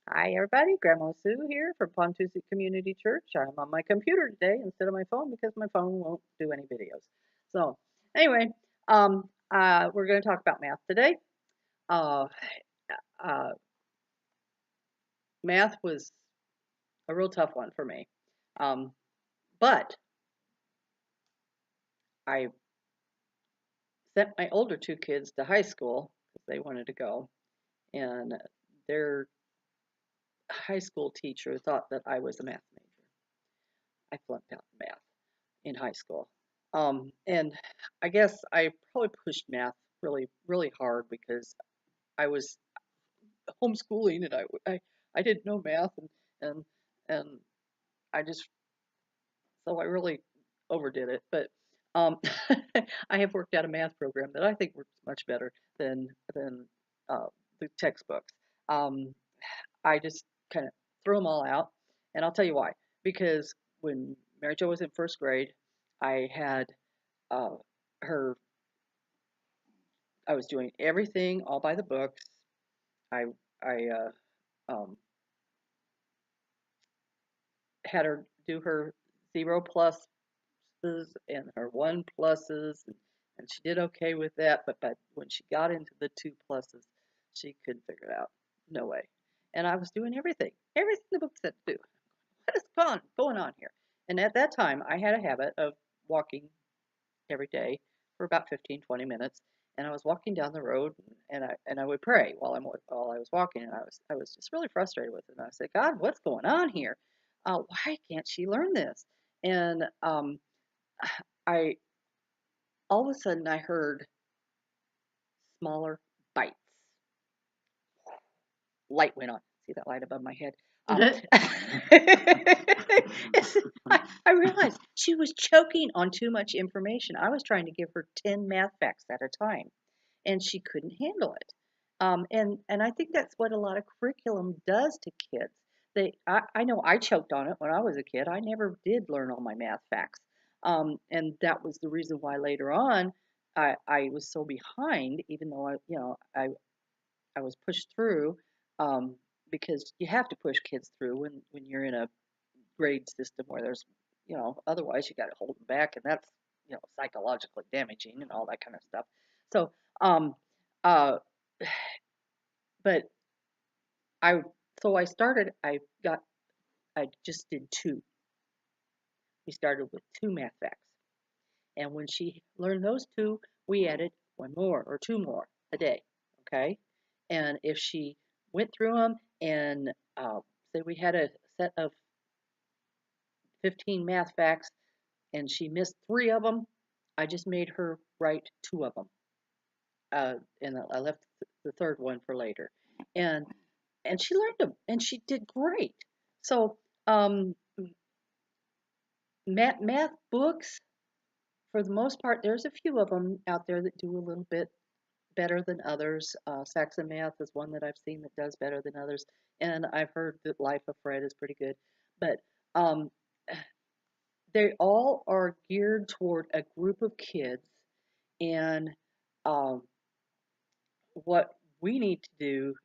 Hi, everybody. Grandma Sue here from Pontusi Community Church. I'm on my computer today instead of my phone because my phone won't do any videos. So, anyway, we're going to talk about math today. Uh, uh, Math was a real tough one for me, but I sent my older two kids to high school because they wanted to go, and their high school teacher thought that I was a math major. I flunked out math in high school. And I guess I probably pushed math really, really hard because I was homeschooling and I didn't know math and and I just so I really overdid it. But um, I have worked out a math program that I think works much better than uh, the textbooks. Um, I just kind of threw them all out, and I'll tell you why. Because when Mary Jo was in first grade, I had uh, her. I was doing everything all by the books. I I um, had her do her 0 pluses and her 1 pluses, and she did okay with that. But when she got into the 2 pluses, she couldn't figure it out. No way. And I was doing everything the book said to do. What is going on here? And at that time, I had a habit of walking every day for about 15, 20 minutes. And I was walking down the road, and I would pray while I was walking, and I was just really frustrated with it. And I said, God, what's going on here? Why can't she learn this? And I all of a sudden I heard smaller bites. Light went on. See that light above my head? I realized she was choking on too much information. I was trying to give her 10 math facts at a time, and she couldn't handle it. And I think that's what a lot of curriculum does to kids. I know I choked on it when I was a kid. I never did learn all my math facts. And that was the reason why later on I was so behind, even though I was pushed through, um, because you have to push kids through when you're in a grade system where there's, otherwise you got to hold them back, and that's, psychologically damaging and all that kind of stuff. So, um, uh, but I, so I started, I just did two. We started with two math facts. And when she learned those two, we added one more or two more a day. Okay. And if she went through them and say we had a set of 15 math facts and she missed three of them, I just made her write two of them. And I left the third one for later. And and she learned them and she did great. So math books, for the most part, there's a few of them out there that do a little bit better than others. Saxon Math is one that I've seen that does better than others, and I've heard that Life of Fred is pretty good. But um, they all are geared toward a group of kids, and um, what we need to do,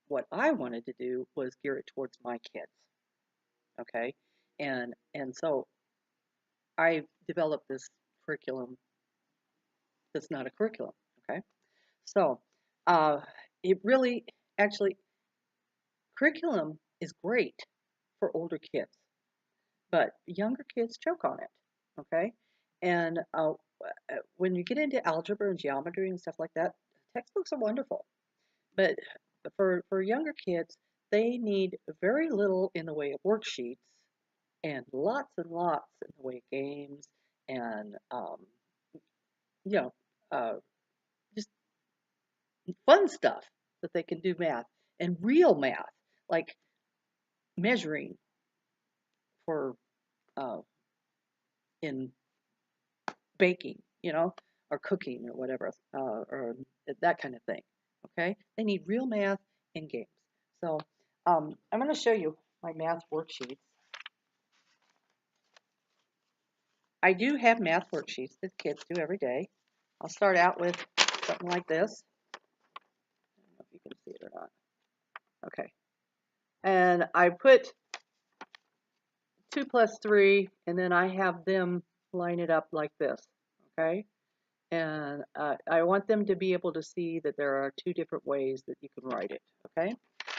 what I wanted to do was gear it towards my kids. Okay, and so I developed this curriculum that's not a curriculum. Okay, so uh, it really actually curriculum is great for older kids, but younger kids choke on it. Okay, and when you get into algebra and geometry and stuff like that, textbooks are wonderful, but for younger kids, they need very little in the way of worksheets and lots in the way of games and you know uh, just fun stuff that they can do math and real math like measuring for uh, in baking, or cooking or whatever, or that kind of thing. Okay, they need real math and games. So I'm going to show you my math worksheets. I do have math worksheets that kids do every day. I'll start out with something like this. I don't know if you can see it or not. Okay. And I put 2 plus 3, and then I have them line it up like this, okay? And I want them to be able to see that there are 2 different ways that you can write it, okay?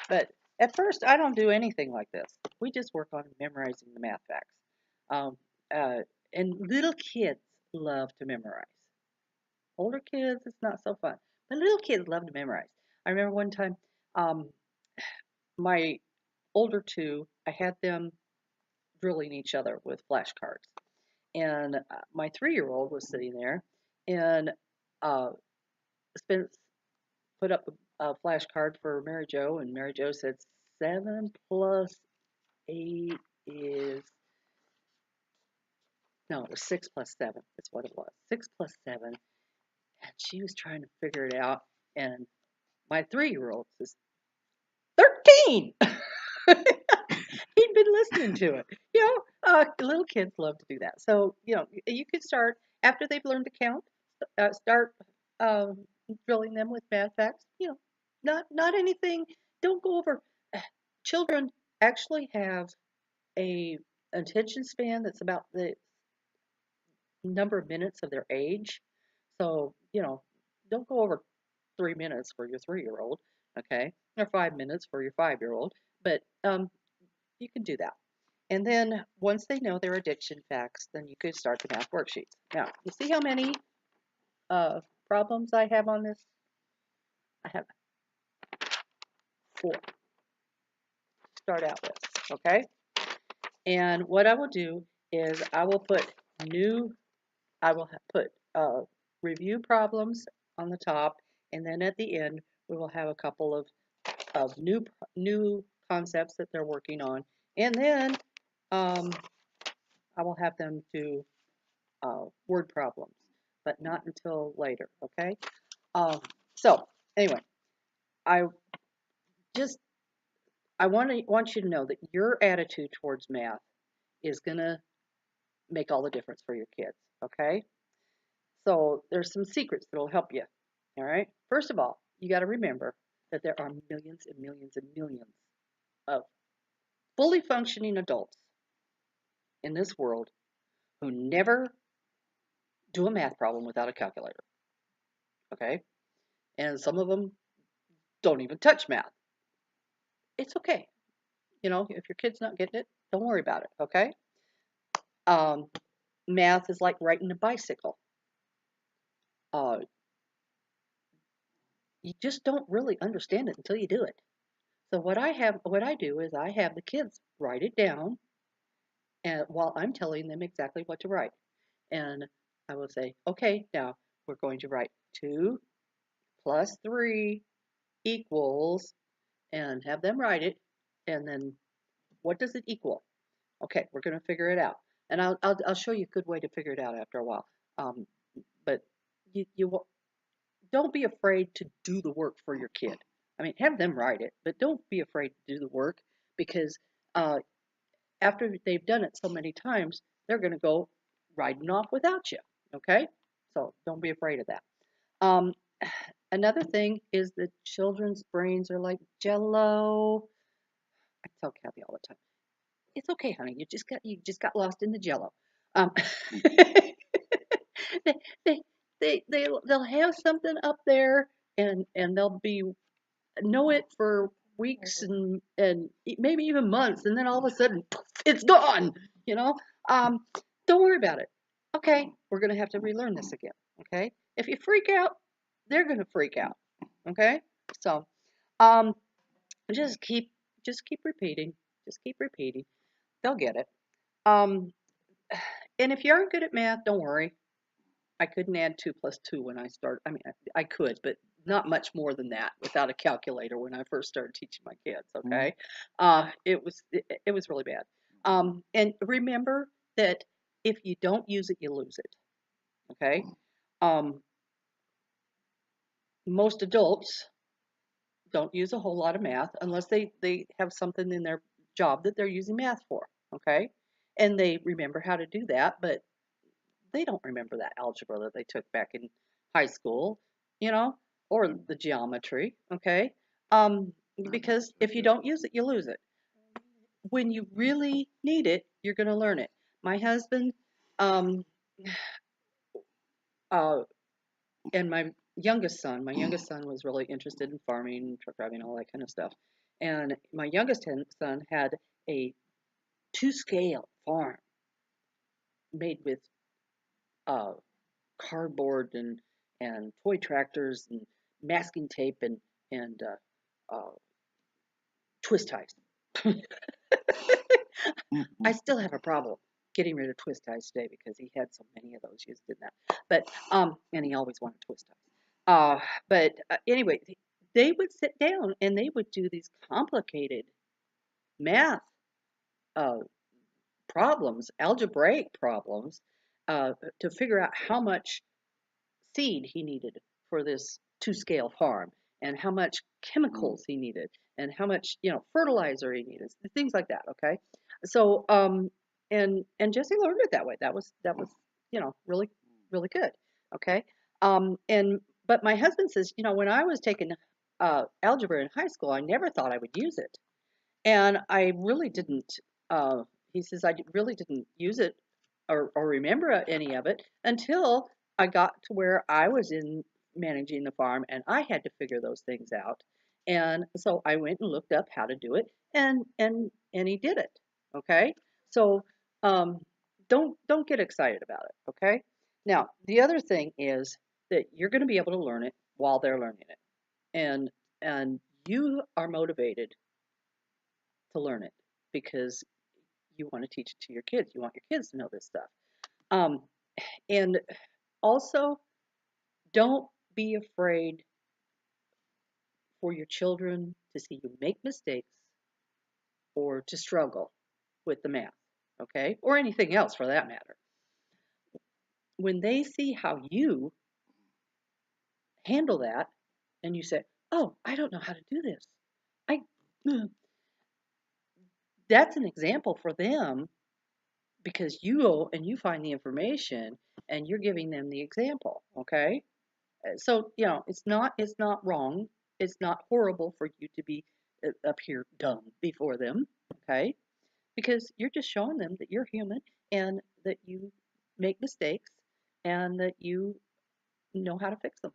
But at first, I don't do anything like this. We just work on memorizing the math facts. Um, uh, and little kids love to memorize. Older kids, it's not so fun. But little kids love to memorize. I remember one time, um, my older two, I had them drilling each other with flashcards. And my 3-year-old was sitting there, and uh, Spence put up a flashcard for Mary Jo, and Mary Jo said 7 plus 8 is, no, it was 6 plus 7. That's what it was. 6 plus 7. And she was trying to figure it out. And my 3-year-old says, 13. He'd been listening to it. Little kids love to do that. So, you could start after they've learned to count, start um, drilling them with math facts. Not anything. Don't go over. Children actually have a attention span that's about the number of minutes of their age. So, don't go over 3 minutes for your 3-year-old, okay, or 5 minutes for your 5-year-old. But you can do that. And then once they know their addiction facts, then you could start the math worksheets. Now, you see how many problems I have on this? I have 4 to start out with, okay? And what I will do is I will put put review problems on the top, and then at the end we will have a couple of new concepts that they're working on, and then um, I will have them do word problems, but not until later. Okay. So anyway, I just I want you to know that your attitude towards math is gonna make all the difference for your kids. Okay. So there's some secrets that'll help you. All right. First of all, you got to remember that there are millions and millions and millions of fully functioning adults in this world who never do a math problem without a calculator. Okay. And some of them don't even touch math. It's okay. If your kid's not getting it, don't worry about it. Okay. Um, Math is like riding a bicycle. Uh, you just don't really understand it until you do it. So what I do is I have the kids write it down, and while I'm telling them exactly what to write, and I will say, okay, now we're going to write 2 plus 3 equals, and have them write it, and then what does it equal? Okay, we're going to figure it out, and I'll show you a good way to figure it out after a while. But you don't be afraid to do the work for your kid. I mean, have them write it, but don't be afraid to do the work, because uh, after they've done it so many times, they're going to go riding off without you. Okay, so don't be afraid of that. Um, Another thing is that children's brains are like Jello. I tell Kathy all the time, it's okay, honey. You just got lost in the Jello. Um, they, they'll have something up there, and they'll be know it for weeks and maybe even months, and then all of a sudden poof, it's gone. You know, um, don't worry about it. Okay, we're gonna have to relearn this again. Okay, if you freak out, they're gonna freak out. Okay, so um, just keep just keep repeating, just keep repeating. They'll get it. Um, and if you aren't good at math, don't worry. I couldn't add 2 plus 2 when I started. I mean, I could, but not much more than that without a calculator when I first started teaching my kids. Okay, it was really bad. And remember that if you don't use it, you lose it. Okay, um, most adults don't use a whole lot of math unless they have something in their job that they're using math for. Okay, and they remember how to do that, but they don't remember that algebra that they took back in high school, you know, or the geometry, okay? Because if you don't use it, you lose it. when you really need it, you're going to learn it. My husband, um, uh, and my youngest son was really interested in farming, truck driving, all that kind of stuff. And my youngest son had a two-scale farm made with uh, cardboard and toy tractors and masking tape and twist ties. I still have a problem getting rid of twist ties today because he had so many of those used in that. But and he always wanted twist ties. But anyway, they would sit down and they would do these complicated math uh, problems, algebraic problems, to figure out how much seed he needed for this two-scale farm and how much chemicals he needed and how much fertilizer he needed, things like that. Okay, so and Jesse learned it that way. That was really really good. Okay, and but my husband says, when I was taking algebra in high school, I never thought I would use it, and I really didn't. He says really didn't use it or remember any of it until I got to where I was in managing the farm and I had to figure those things out. And so I went and looked up how to do it, and he did it. Okay, so um, don't get excited about it. Okay, now the other thing is that you're going to be able to learn it while they're learning it, and and you are motivated to learn it because you want to teach it to your kids. You want your kids to know this stuff. Um, and also, don't be afraid for your children to see you make mistakes or to struggle with the math, okay? Or anything else for that matter. When they see how you handle that and you say, "Oh, I don't know how to do this." I That's an example for them because you go and you find the information and you're giving them the example, okay? So it's not wrong. It's not horrible for you to be up here dumb before them, okay? Because you're just showing them that you're human and that you make mistakes and that you know how to fix them.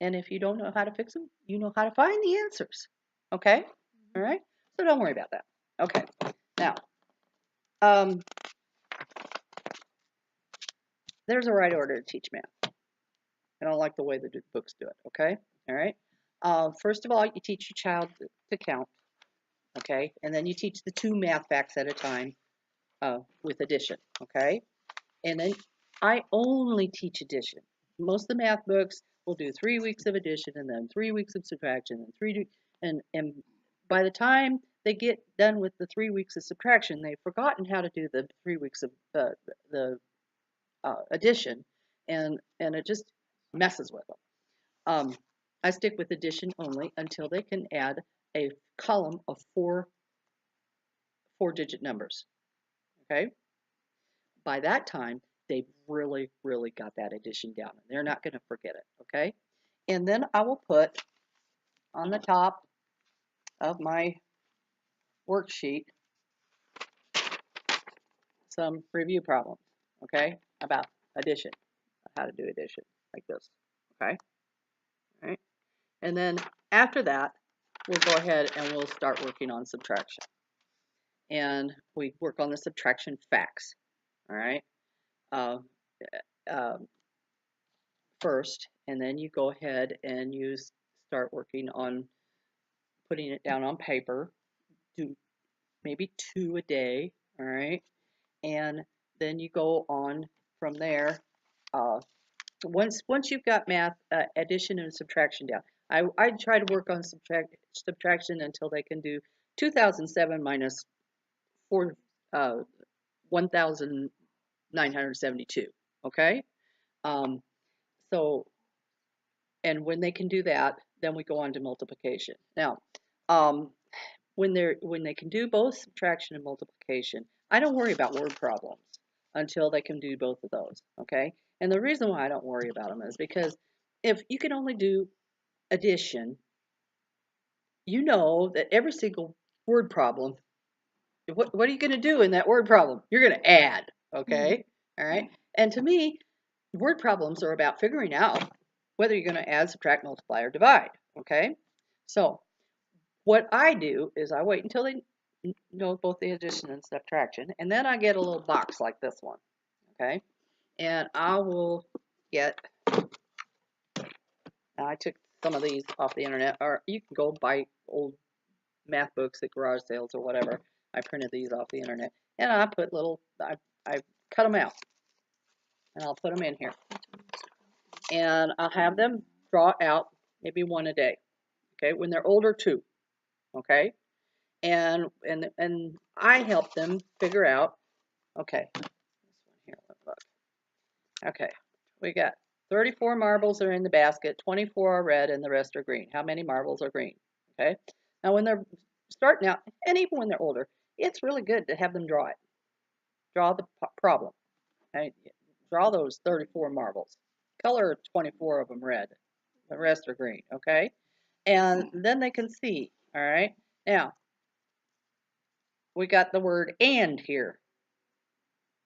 And if you don't know how to fix them, you know how to find the answers, okay? All right. So don't worry about that. Okay. Now, um, there's a right order to teach math. I don't like the way the books do it. Okay. All right. First of all, you teach your child to count. Okay, and then you teach the two math facts at a time with addition. Okay, and then I only teach addition. Most of the math books will do 3 weeks of addition and then 3 weeks of subtraction and and by the time they get done with the 3 weeks of subtraction, they've forgotten how to do the 3 weeks of the addition, and it just messes with them. I stick with addition only until they can add a column of four-digit numbers. Okay. By that time, they've really, really got that addition down, and they're not going to forget it. Okay. And then I will put on the top of my worksheet some review problems. Okay, about addition, how to do addition like this. Okay. All right. And then after that, we'll go ahead and we'll start working on subtraction. And we work on the subtraction facts. All right. Uh, uh, First, and then you go ahead and you start working on putting it down on paper. Do maybe 2 a day. All right. And then you go on from there. Uh, once you've got math, addition and subtraction down, I try to work on subtraction until they can do 2007 minus 4 1972. Okay. Um, so and when they can do that, then we go on to multiplication. Now, um, when they can do both subtraction and multiplication, I don't worry about word problems until they can do both of those. Okay, and the reason why I don't worry about them is because if you can only do addition, you know that every single word problem. What are you going to do in that word problem? You're going to add, okay? All right. And to me, word problems are about figuring out whether you're going to add, subtract, multiply, or divide, okay? So what I do is I wait until they know both the addition and subtraction, and then I get a little box like this one, okay? And I will get, now I took some of these off the internet, or you can go buy old math books at garage sales or whatever. I printed these off the internet, and I put I cut them out, and I'll put them in here, and I'll have them draw out maybe one a day, okay? When they're older, two, okay? And I help them figure out, okay, this one here, look. Okay, we got 34 marbles are in the basket, 24 are red, and the rest are green. How many marbles are green? Okay, now when they're starting out, and even when they're older, it's really good to have them draw it. Draw the problem. Okay? Draw those 34 marbles. Color 24 of them red. The rest are green. Okay, and then they can see. All right. Now we got the word "and" here.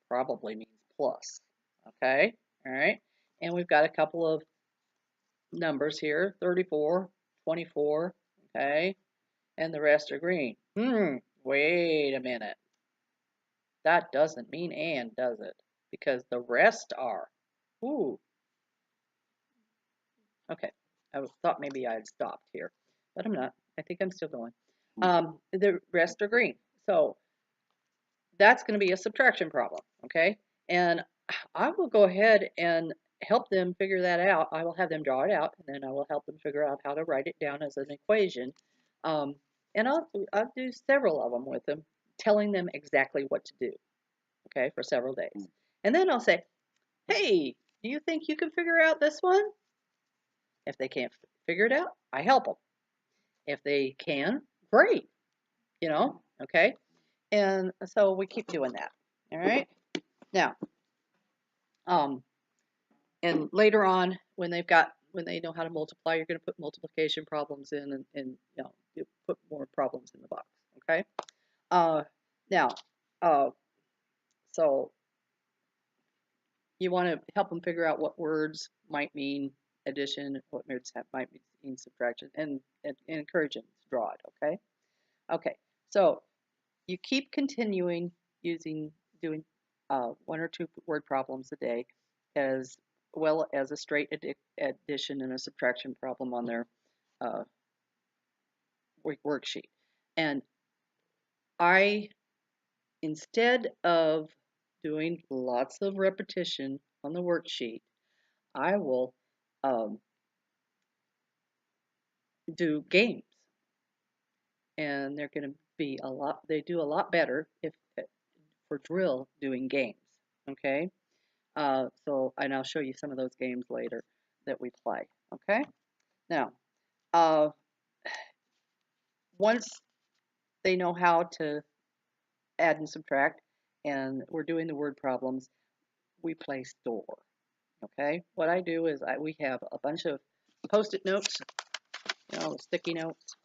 Probably means plus. Okay. All right. And we've got a couple of numbers here, 34, 24, okay, and the rest are green. Wait a minute. That doesn't mean and, does it? Because the rest are. Ooh, okay. I thought maybe I had stopped here, but I'm not. I think I'm still going. The rest are green. So that's going to be a subtraction problem, okay? And I will go ahead and help them figure that out. I will have them draw it out, and then I will help them figure out how to write it down as an equation. Um, and I'll do several of them with them, telling them exactly what to do, okay, for several days. And then I'll say, hey, do you think you can figure out this one? If they can't figure it out, I help them. If they can, great, okay? And so we keep doing that, all right? Now, and later on, when they know how to multiply, you're going to put multiplication problems in, and you put more problems in the box. Okay. Now, so you want to help them figure out what words might mean addition, what words might mean subtraction, and encourage them to draw it. Okay. Okay. So you keep continuing doing one or two word problems a day, as well as a straight addition and a subtraction problem on their uh, worksheet. And instead of doing lots of repetition on the worksheet, I will do games, and they're going to be they do a lot better if for drill doing games. Okay. And I'll show you some of those games later that we play. Okay. Now, once they know how to add and subtract, and we're doing the word problems, we play store. Okay. What I do is we have a bunch of Post-it notes, sticky notes,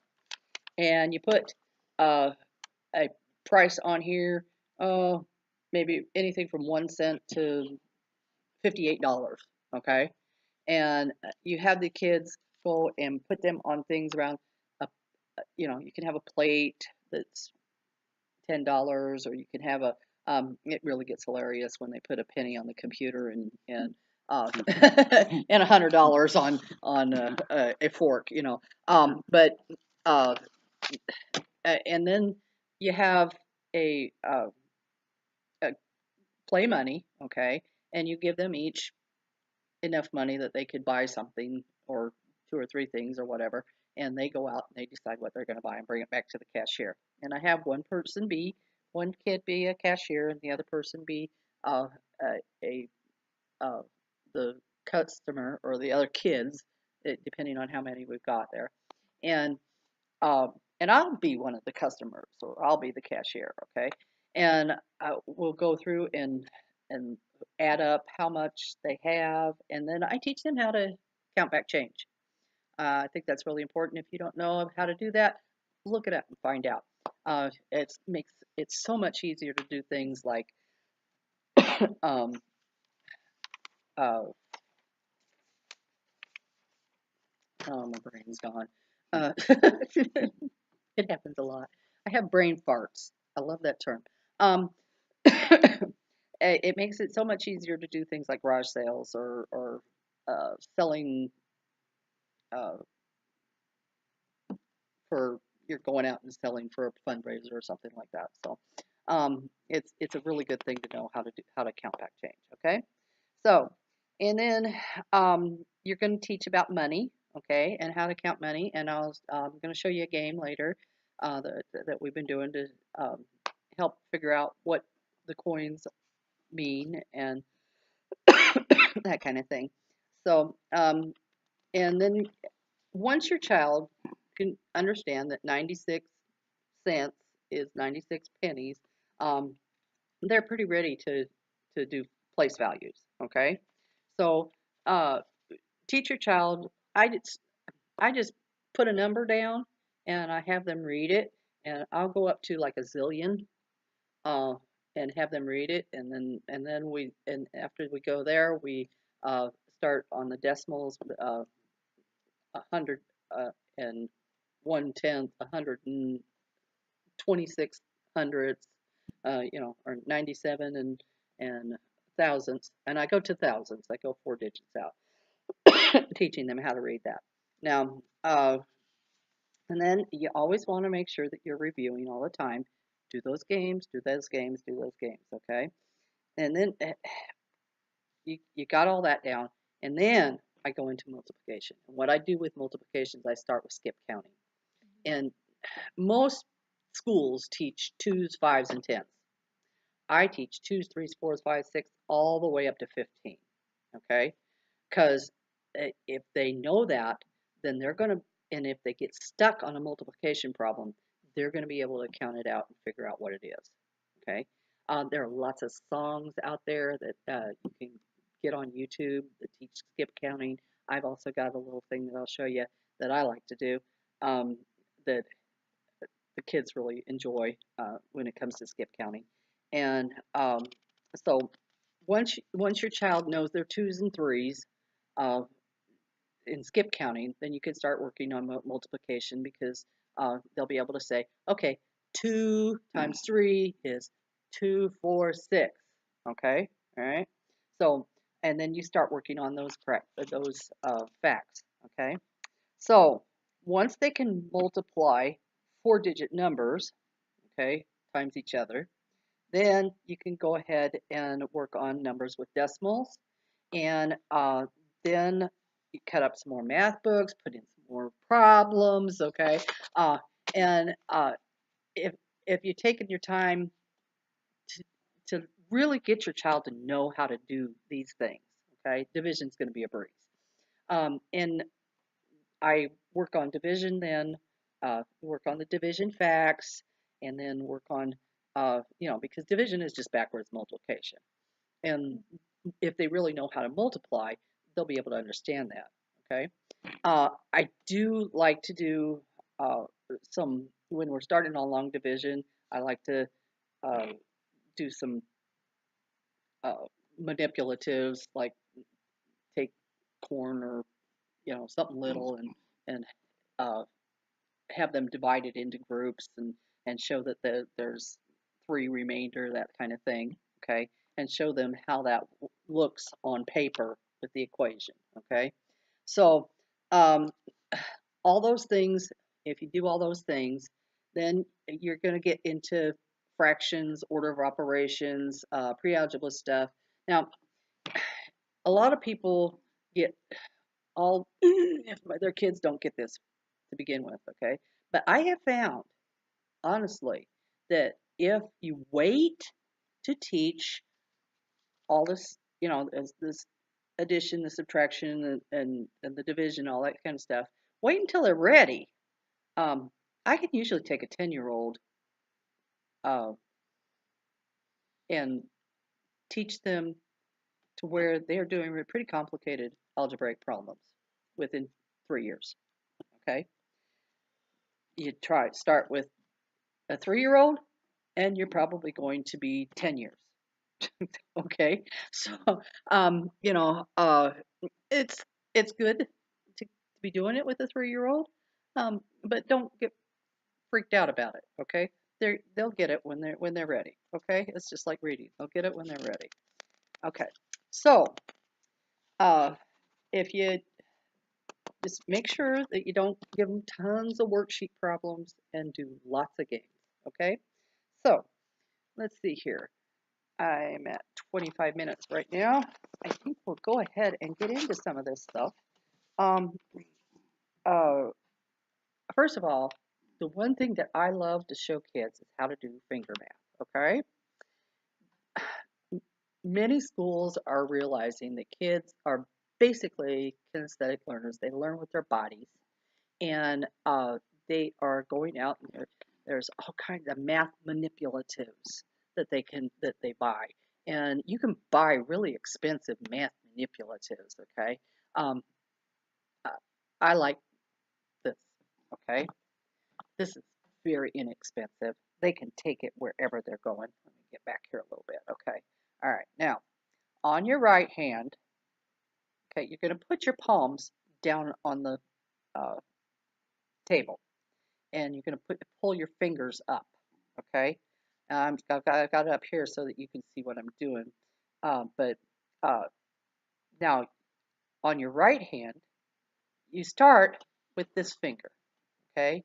and you put a price on here. Maybe anything from 1 cent to $58. Okay. And you have the kids go and put them on things around you can have a plate that's $10, or you can have it really gets hilarious when they put a penny on the computer and and $100 on a fork, but and then you have a play money, okay, and you give them each enough money that they could buy something, or two or three things or whatever, and they go out and they decide what they're going to buy and bring it back to the cashier. And I have one kid be a cashier, and the other person be uh, a the customer, or the other kids, depending on how many we've got there. And and I'll be one of the customers, or I'll be the cashier, okay? And we'll go through and add up how much they have, and then I teach them how to count back change. I think that's really important. If you don't know how to do that, look it up and find out. It makes it so much easier to do things like um, uh, oh, my brain's gone. It happens a lot. I have brain farts. I love that term. Um, it makes it so much easier to do things like garage sales or selling uh, for you're going out and selling for a fundraiser or something like that. So it's a really good thing to know how to count back change. Okay, so and then you're going to teach about money, okay, and how to count money. And I'm going to show you a game later that we've been doing to um, help figure out what the coins mean and that kind of thing. So and then once your child can understand that 96 cents is 96 pennies, um, they're pretty ready to do place values. Okay, so uh, teach your child. I just put a number down and I have them read it, and I'll go up to like a zillion, uh, and have them read it, and after we go there, we start on the decimals, 100 and 1/10, 126 hundredths, or 97 and thousandths, and I go to thousands. I go 4 digits out, teaching them how to read that. Now, and then you always want to make sure that you're reviewing all the time. Do those games, do those games, do those games, okay? And then you got all that down, and then I go into multiplication. And what I do with multiplications, I start with skip counting. And most schools teach twos, fives, and tens. I teach twos, threes, fours, fives, six, all the way up to 15. Okay, because if they know that, then they're going to, and if they get stuck on a multiplication problem, they're going to be able to count it out and figure out what it is. Okay, there are lots of songs out there that you can get on YouTube that teach skip counting. I've also got a little thing that I'll show you that I like to do, that the kids really enjoy when it comes to skip counting. And so once your child knows their twos and threes uh, in skip counting, then you can start working on multiplication, because they'll be able to say, okay, 2 times 3 is 2, 4, 6. Okay, all right. So and then you start working on those facts. Okay. So once they can multiply 4-digit numbers, okay, times each other, then you can go ahead and work on numbers with decimals, and then you cut up some more math books, put in some more problems, okay, and if you're taking your time to to really get your child to know how to do these things, okay, division's going to be a breeze. And I work on division, then work on the division facts, and then work on, because division is just backwards multiplication. And if they really know how to multiply, they'll be able to understand that. Okay. I do like to do when we're starting on long division, I like to uh, do some uh, manipulatives, like take corn or, something little, and uh, have them divided into groups, and show that there's three remainder, that kind of thing, okay, and show them how that looks on paper with the equation, okay. So um, all those things, if you do all those things, then you're going to get into fractions, order of operations, pre-algebra stuff. Now, a lot of people get all if their kids don't get this to begin with, okay, but I have found, honestly, that if you wait to teach all this, as this addition, the subtraction, and the division, all that kind of stuff, wait until they're ready. Um, I can usually take a 10-year-old uh, and teach them to where they're doing pretty complicated algebraic problems within 3 years. Okay, you start with a 3-year-old, and you're probably going to be 10 years. Okay. So, you know, it's it's good to be doing it with a 3-year-old, but don't get freaked out about it. Okay. They'll get it when they're ready. Okay. It's just like reading. They'll get it when they're ready. Okay. So, uh, if you just make sure that you don't give them tons of worksheet problems and do lots of games. Okay. So let's see here. I'm at 25 minutes right now. I think we'll go ahead and get into some of this stuff. Um, uh, First of all, the one thing that I love to show kids is how to do finger math. Okay. Many schools are realizing that kids are basically kinesthetic learners. They learn with their bodies, and they are going out and there's all kinds of math manipulatives that they buy, and you can buy really expensive math manipulatives. Okay, um, uh, I like this. Okay, this is very inexpensive. They can take it wherever they're going. Let me get back here a little bit. Okay, all right. Now on your right hand, okay, you're going to put your palms down on the uh, table, and you're going to pull your fingers up. Okay, I've got it up here so that you can see what I'm doing. But uh, now on your right hand, you start with this finger. Okay,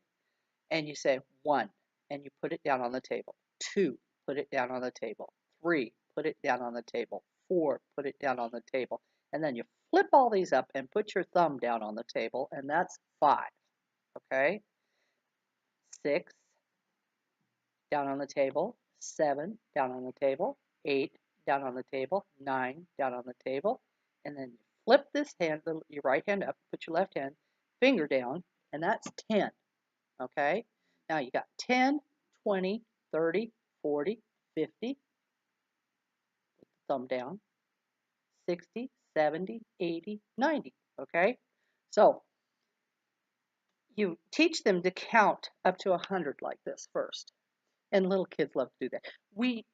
and you say 1, and you put it down on the table. 2, put it down on the table. 3, put it down on the table. 4, put it down on the table. And then you flip all these up and put your thumb down on the table, and that's 5. Okay, 6, down on the table, 7, down on the table, 8, down on the table, 9, down on the table, and then you flip this hand, your right hand up, put your left hand finger down, and that's 10. Okay, now you got 10, 20, 30, 40, 50, put the thumb down, 60, 70, 80, 90. Okay, so you teach them to count up to 100 like this first, and little kids love to do that. We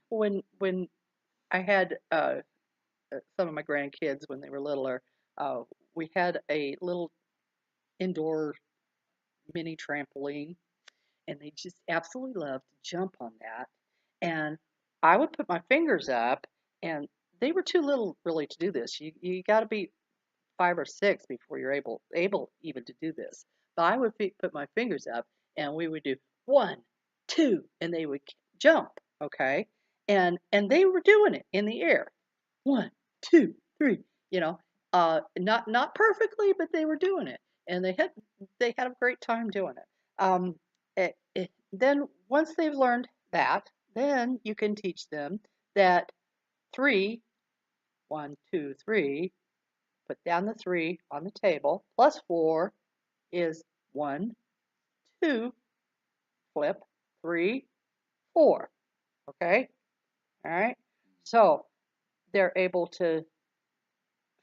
when I had some of my grandkids when they were littler, uh, we had a little indoor mini trampoline, and they just absolutely loved to jump on that. And I would put my fingers up, and they were too little really to do this. You got to be 5 or 6 before you're able even to do this. But I would put my fingers up, and we would do 1, 2, and they would jump. Okay, and they were doing it in the air. 1, 2, 3. You know, not perfectly, but they were doing it, and they had a great time doing it. Then once they've learned that, then you can teach them that 3, 1, 2, 3. Put down the 3 on the table. Plus 4 is 1, 2, flip, 3, 4. Okay? All right? So they're able to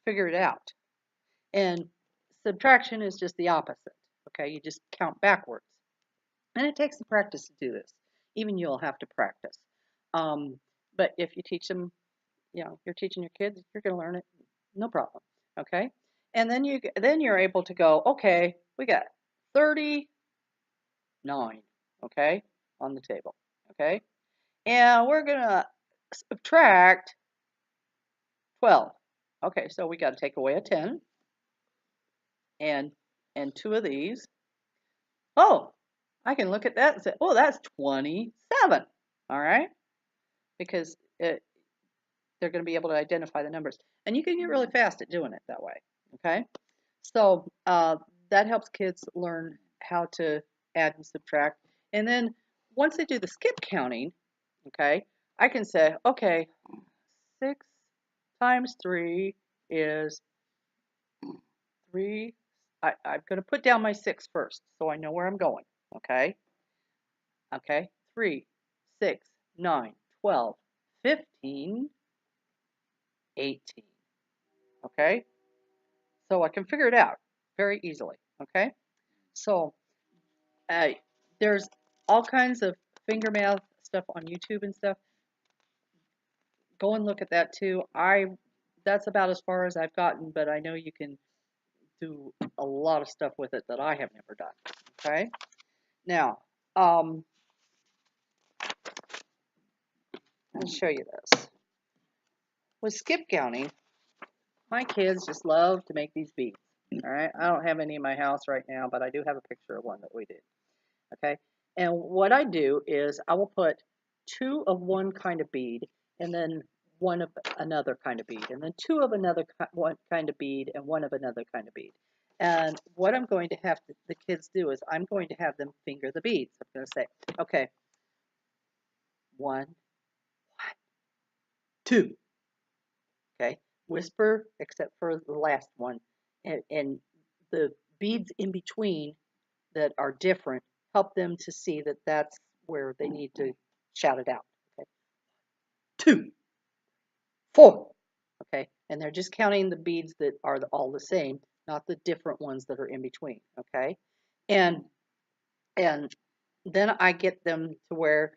figure it out. And subtraction is just the opposite. Okay? You just count backwards. And it takes some practice to do this. Even you'll have to practice. But if you teach them, you're teaching your kids, you're going to learn it, no problem. Okay? And then you're able to go, okay, we got 39, okay, on the table. Okay? And we're going to subtract 12. Okay, so we got to take away a 10 and 2 of these. Oh, I can look at that and say, oh, that's 27. All right? Because they're going to be able to identify the numbers. And you can get really fast at doing it that way. Okay? So that helps kids learn how to add and subtract. And then once they do the skip counting, okay, I can say, okay, 6 times 3 is 3. I'm going to put down my 6 first so I know where I'm going. Okay? Okay, 3, 6, 9, 12, 15, 18. Okay? So I can figure it out very easily. Okay? So uh, there's all kinds of finger math stuff on YouTube and stuff. Go and look at that too. That's about as far as I've gotten, but I know you can do a lot of stuff with it that I have never done. Okay. Now, I'll show you this. With skip counting, my kids just love to make these beads. All right. I don't have any in my house right now, but I do have a picture of one that we did. Okay. And what I do is I will put 2 of one kind of bead and then 1 of another kind of bead, and then 2 of another one kind of bead and 1 of another kind of bead. And what I'm going to have the kids do is I'm going to have them finger the beads. I'm going to say, okay, 1, 2. Okay. Whisper except for the last one. And the beads in between that are different help them to see that that's where they need to shout it out. Okay. 2, 4. Okay. And they're just counting the beads that are all the same, not the different ones that are in between. Okay. And then I get them to where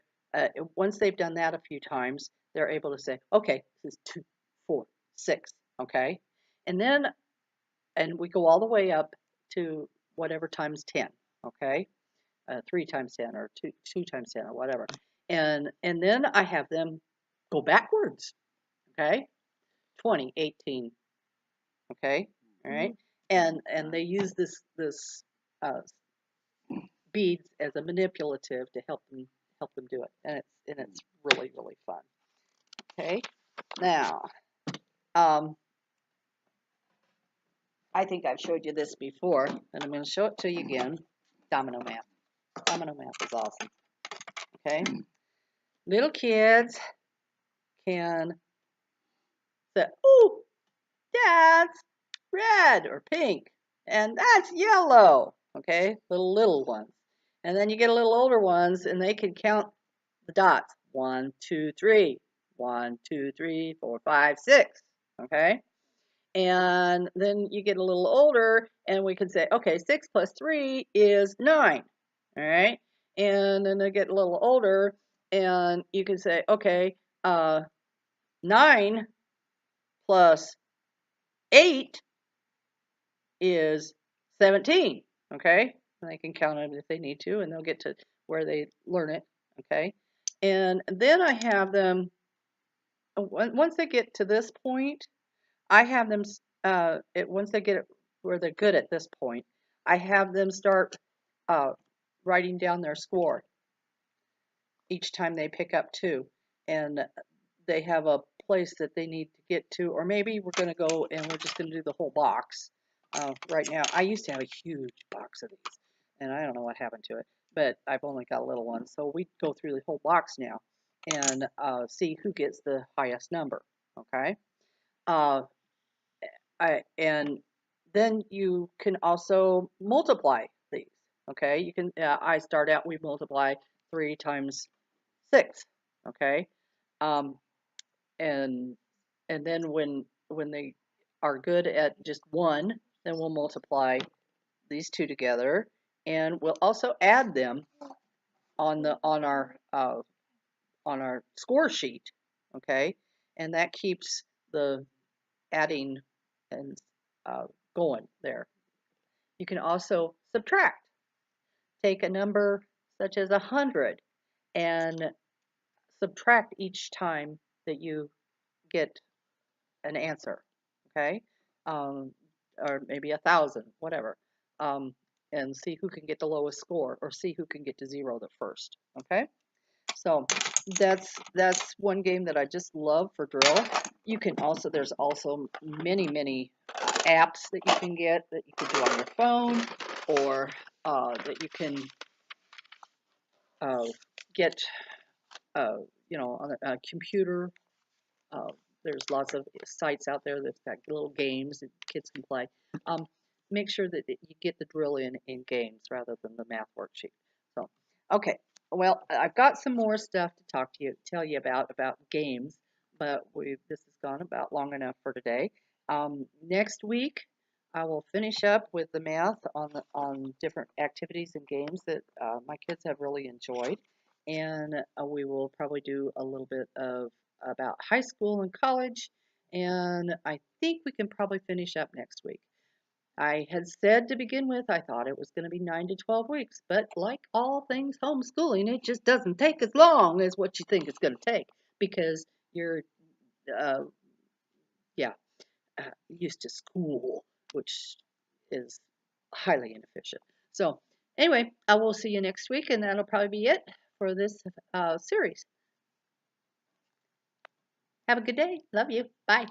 once they've done that a few times, they're able to say, okay, this is 2, 4, 6. Okay. And we go all the way up to whatever times 10. Okay. 3 times 10 or 2 times 10 or whatever. And then I have them go backwards. Okay. 20, 18. Okay. All right. And they use this uh, beads as a manipulative to help them do it. And it's really, really fun. Okay. Now, I think I've showed you this before, and I'm going to show it to you again. Domino math. Domino math is awesome. Okay. Little kids can say, "Ooh, that's red or pink, and that's yellow." Okay, little ones, and then you get a little older ones, and they can count the dots. 1, 2, 3. 1, 2, 3, 4, 5, 6. Okay, and then you get a little older, and we can say, okay, 6 plus 3 is 9. All right, and then they get a little older, and you can say, okay, 9 plus 8 is 17. Okay, and they can count it if they need to, and they'll get to where they learn it. Okay, and then I have them, once they get to this point, I have them, once they get it where they're good at this point, I have them start writing down their score each time they pick up 2. And they have a place that they need to get to, or maybe we're going to go and we're just going to do the whole box. Right now, I used to have a huge box of these, and I don't know what happened to it, but I've only got a little one. So we go through the whole box now and see who gets the highest number. Okay. And then you can also multiply these. Okay. You can, I start out, we multiply 3 times 6. Okay. Um, and then when they are good at just 1, then we'll multiply these 2 together, and we'll also add them on our score sheet. Okay, and that keeps the adding and going there. You can also subtract. Take a number such as 100 and subtract each time that you get an answer. Okay, or maybe 1,000, whatever, and see who can get the lowest score, or see who can get to 0 the first. Okay, so that's one game that I just love for drill. You can also, there's also many apps that you can get that you can do on your phone, or that you can get on a computer. Uh, there's lots of sites out there that's got little games that kids can play. Make sure that you get the drill in games rather than the math worksheet. So, okay. Well, I've got some more stuff to tell you about games, but this has gone about long enough for today. Next week, I will finish up with the math on different activities and games that my kids have really enjoyed, and we will probably do a little bit of about high school and college, and I think we can probably finish up next week. I had said to begin with, I thought it was going to be 9 to 12 weeks, but like all things homeschooling, it just doesn't take as long as what you think it's going to take because you're, uh, yeah, used to school, which is highly inefficient. So, anyway, I will see you next week, and that'll probably be it for this series. Have a good day. Love you. Bye.